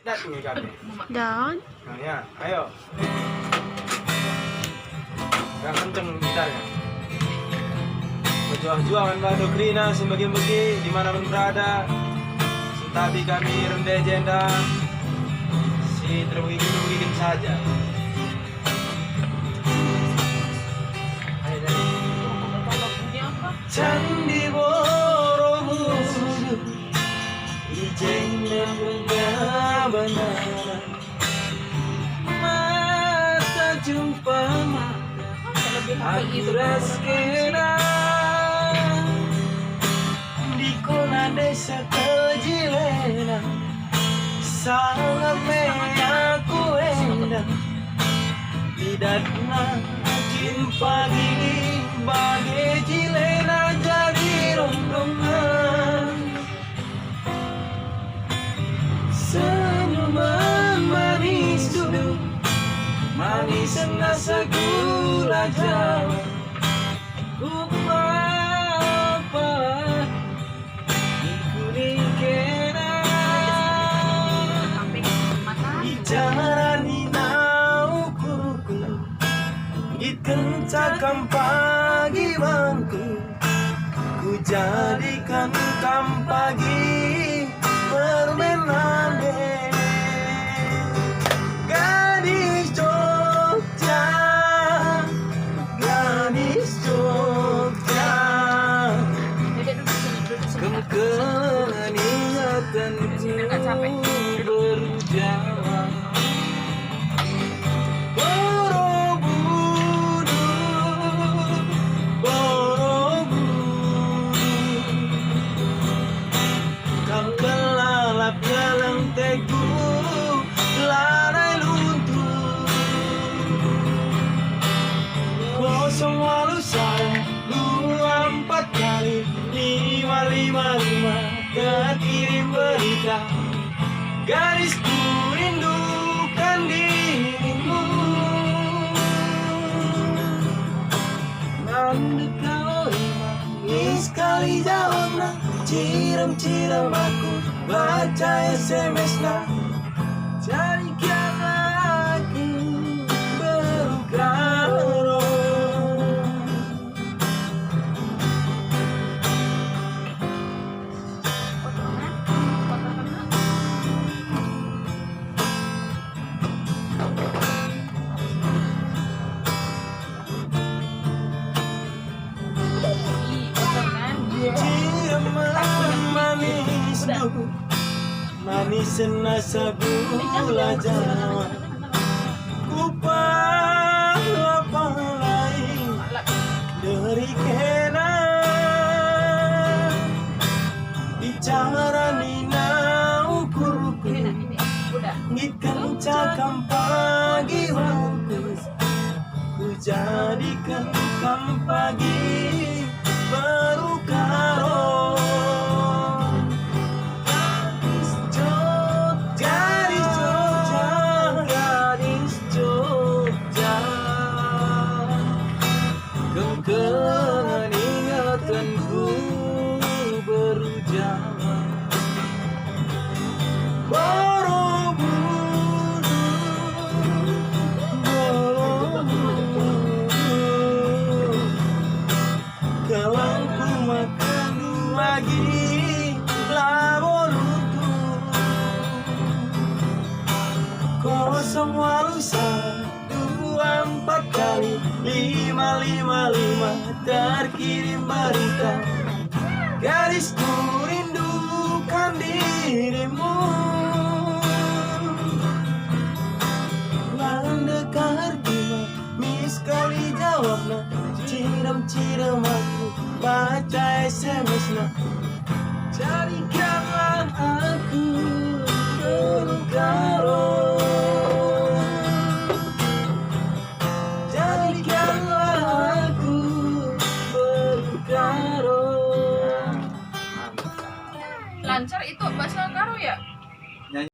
Dat dulu kami. Dan Nah ya, ayo. Yang kenceng gitarnya. Berjuang-juangan Bado Krina sebagi-bagi dimanapun berada. Sentabi kami rendah jenda. Si terwigin saja. Ayo jadi. Candi Borobudur, ijengnya benar-benar. Mata jumpa mata, aku raskena di kona desa Kejilena, sangat aku endang Didakna makin pagi bagai Jilena jadi rombongan. Senyuman manis duduk, manis nasa gula Jawa. Upapa ikuti kena bicara ni naukuku, dikencangkan pagi bangku, ku jadikan kampagi permainan gadis Jogja, gadis Jogja, kemungkinan ingatanku berjalan. Borobudur, Borobudur, kau kelalap jalan teguh, lalai luntur. Kosong walu saya, 24 kali, 555, terkirim berita. Gadisku rindukan dirimu. Nanti kau manis sekali jawabnya, ciram-ciram aku baca SMS-nya. Jadikanlah aku berukara. Manis dulu, manis nasa gula Jawa. Kupah apa lain dari kena bicara nina ukurku, ikan cakam pagi waktu, ku jadikan kampagi baru karo. Kenangan ingatanku berjalan. Borobudur, Borobudur, kalangku makan lagi labolutu. Kosong walu 24 kali, 555, terkirim berita. Gadisku rindukan dirimu. Landekar gimana, mis kali jawabnya, ciram-ciram aku baca SMS-nya. Jadikanlah aku berukara.